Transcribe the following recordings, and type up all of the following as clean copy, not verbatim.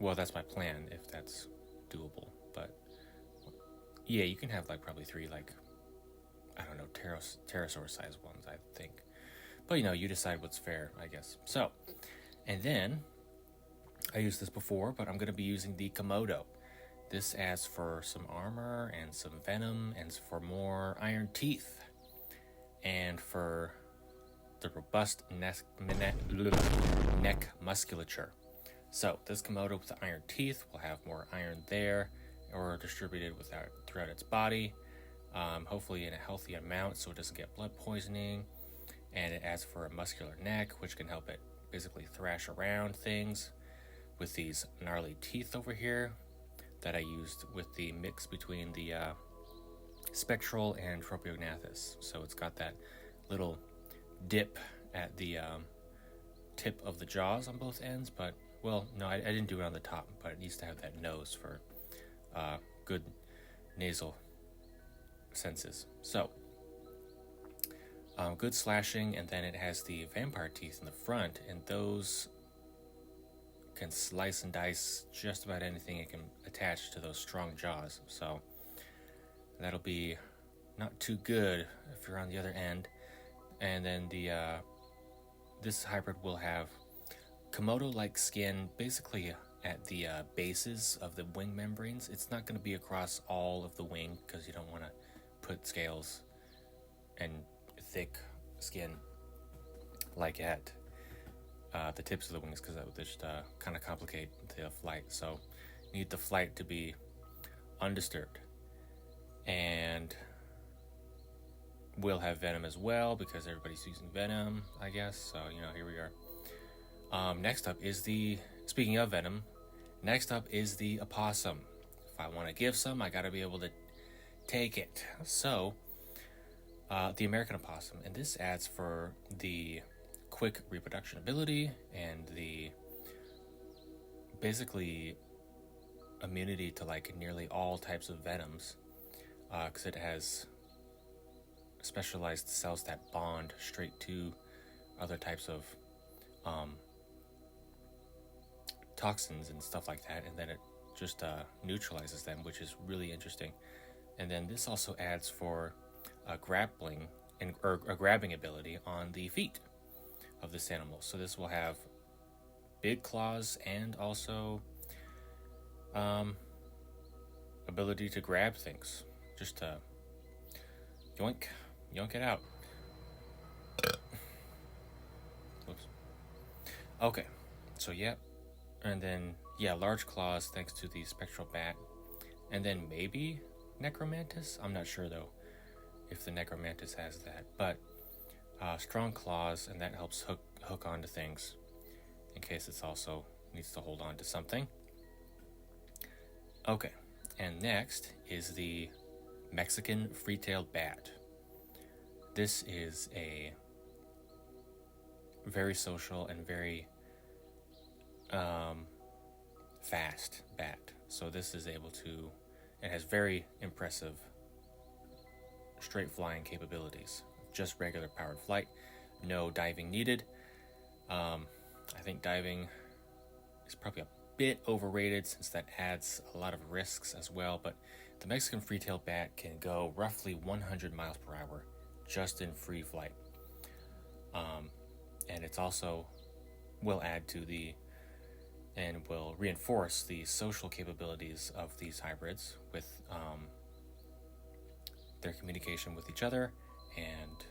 Well, that's my plan, if that's doable. But yeah, you can have like probably 3, like, I don't know, pterosaur size ones, I think. But you decide what's fair, I guess. So, and then I used this before, but I'm going to be using the Komodo. This adds for some armor and some venom and for more iron teeth and for the robust neck musculature. So this Komodo with the iron teeth will have more iron there, or distributed throughout its body, hopefully in a healthy amount so it doesn't get blood poisoning. And it adds for a muscular neck, which can help it basically thrash around things with these gnarly teeth over here that I used with the mix between the Spectral and Tropiognathus. So it's got that little dip at the tip of the jaws on both ends, but, well, no, I didn't do it on the top, but it needs to have that nose for good nasal senses. So, good slashing, and then it has the vampire teeth in the front, and those can slice and dice just about anything it can attach to those strong jaws. So that'll be not too good if you're on the other end. And then this hybrid will have Komodo-like skin basically at the bases of the wing membranes. It's not going to be across all of the wing because you don't want to put scales and thick skin like at the tips of the wings, because that would just kind of complicate the flight. So you need the flight to be undisturbed. And we'll have venom as well because everybody's using venom, I guess. So here we are. Next up is speaking of venom, next up is the opossum. If I want to give some, I got to be able to take it. So the American opossum, and this adds for the quick reproduction ability and the basically immunity to like nearly all types of venoms, because it has specialized cells that bond straight to other types of toxins and stuff like that, and then it just neutralizes them, which is really interesting. And then this also adds for a grappling or a grabbing ability on the feet of this animal. So this will have big claws and also ability to grab things, just to yoink it out. Whoops. Okay, so and then large claws thanks to the spectral bat, and then maybe Necromantis. I'm not sure though if the Necromantis has that, but strong claws, and that helps hook onto things in case it's also needs to hold on to something. Okay, and next is the Mexican free-tailed bat. This is a very social and very fast bat. So this is able to, it has very impressive straight flying capabilities. Just regular powered flight, no diving needed. I think diving is probably a bit overrated since that adds a lot of risks as well, but the Mexican free-tailed bat can go roughly 100 miles per hour just in free flight. And it's also will add to and will reinforce the social capabilities of these hybrids with their communication with each other and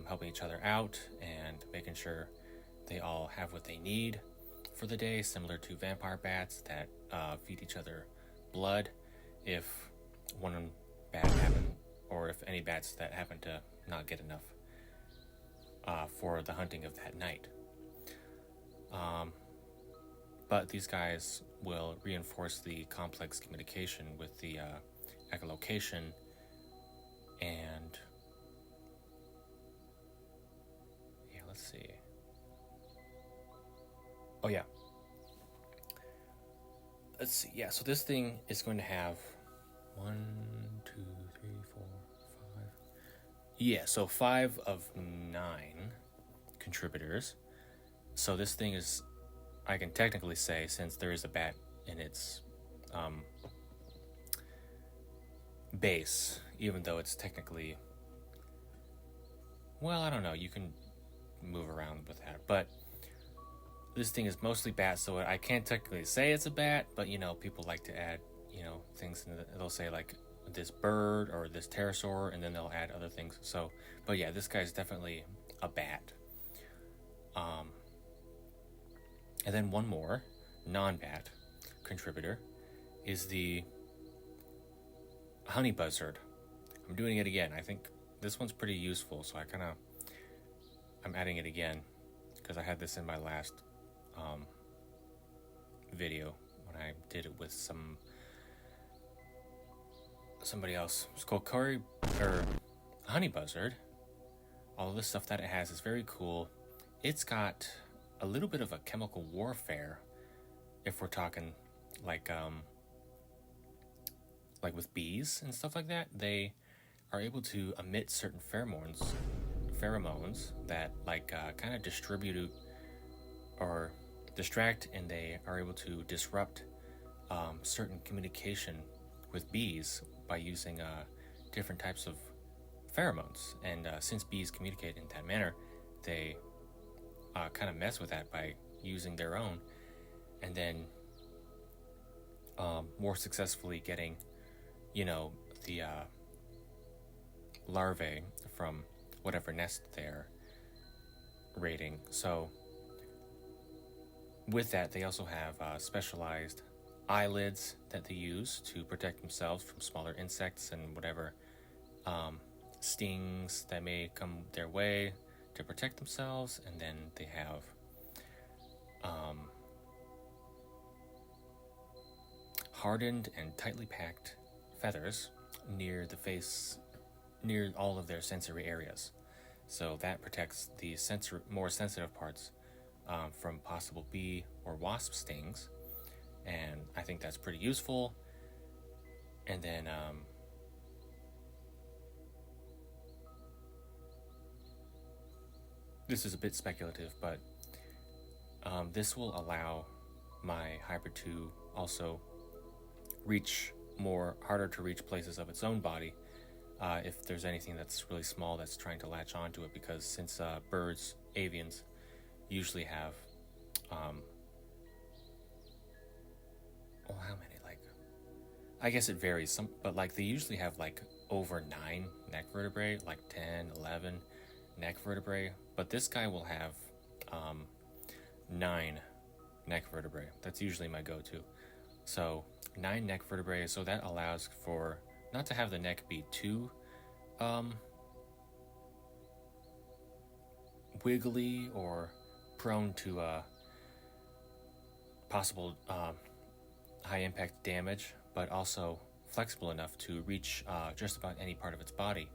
helping each other out and making sure they all have what they need for the day, similar to vampire bats that feed each other blood if one bat happened, or if any bats that happen to not get enough for the hunting of that night. But these guys will reinforce the complex communication with the echolocation and let's see. Oh yeah. Let's see. Yeah, so this thing is going to have 1, 2, 3, 4, 5. Yeah, so 5 of 9 contributors. So this thing is I can technically say, since there is a bat in its base, even though it's technically, well, I don't know, you can move around with that, but this thing is mostly bat, so I can't technically say it's a bat, but people like to add things, and they'll say like this bird or this pterosaur, and then they'll add other things. So, but yeah, this guy's definitely a bat. And then one more non-bat contributor is the honey buzzard. I'm doing it again. I think this one's pretty useful, so I'm adding it again because I had this in my last video when I did it with somebody else. It's called honey buzzard. All this stuff that it has is very cool. It's got a little bit of a chemical warfare, if we're talking like with bees and stuff like that. They are able to emit certain pheromones that kind of distract, and they are able to disrupt certain communication with bees by using different types of pheromones. And since bees communicate in that manner, they kind of mess with that by using their own, and then more successfully getting the larvae from whatever nest they're raiding. So with that, they also have specialized eyelids that they use to protect themselves from smaller insects and whatever stings that may come their way to protect themselves. And then they have hardened and tightly packed feathers near the face, near all of their sensory areas. So that protects the more sensitive parts from possible bee or wasp stings. And I think that's pretty useful. And then this is a bit speculative, but this will allow my hybrid to also reach harder to reach places of its own body if there's anything that's really small that's trying to latch onto it, because since birds, avians, usually have how many, I guess it varies, but they usually have over 9 neck vertebrae, 10, 11 neck vertebrae, but this guy will have 9 neck vertebrae. That's usually my go-to. So 9 neck vertebrae, so that allows for not to have the neck be too wiggly or prone to possible high impact damage, but also flexible enough to reach just about any part of its body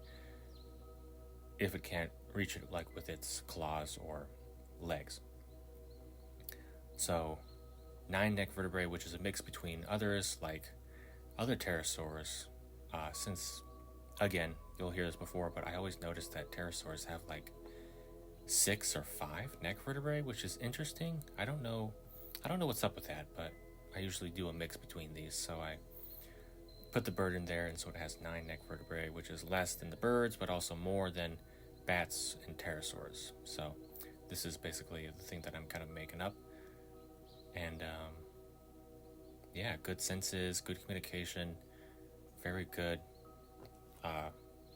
if it can't reach it with its claws or legs. So 9 neck vertebrae, which is a mix between others like other pterosaurs, since again, you'll hear this before, but I always noticed that pterosaurs have 6 or 5 neck vertebrae, which is interesting. I don't know what's up with that, but I usually do a mix between these. So I put the bird in there, and so it has 9 neck vertebrae, which is less than the birds, but also more than bats and pterosaurs. So this is basically the thing that I'm kind of making up. And yeah, good senses, good communication, very good,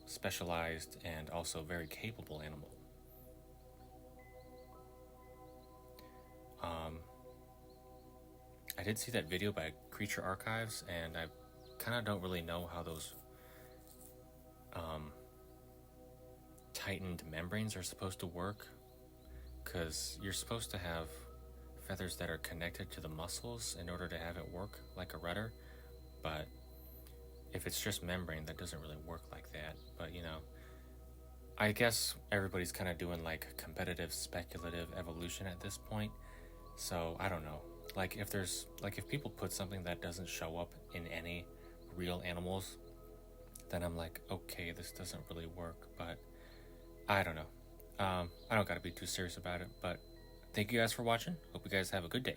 specialized, and also very capable animal. I did see that video by Creature Archives, and I kind of don't really know how those tightened membranes are supposed to work, because you're supposed to have feathers that are connected to the muscles in order to have it work like a rudder, but if it's just membrane, that doesn't really work like that. But I guess everybody's kind of doing competitive speculative evolution at this point, so I don't know. If people put something that doesn't show up in any real animals, then I'm okay, this doesn't really work. But I don't know. I don't gotta be too serious about it, but thank you guys for watching. Hope you guys have a good day.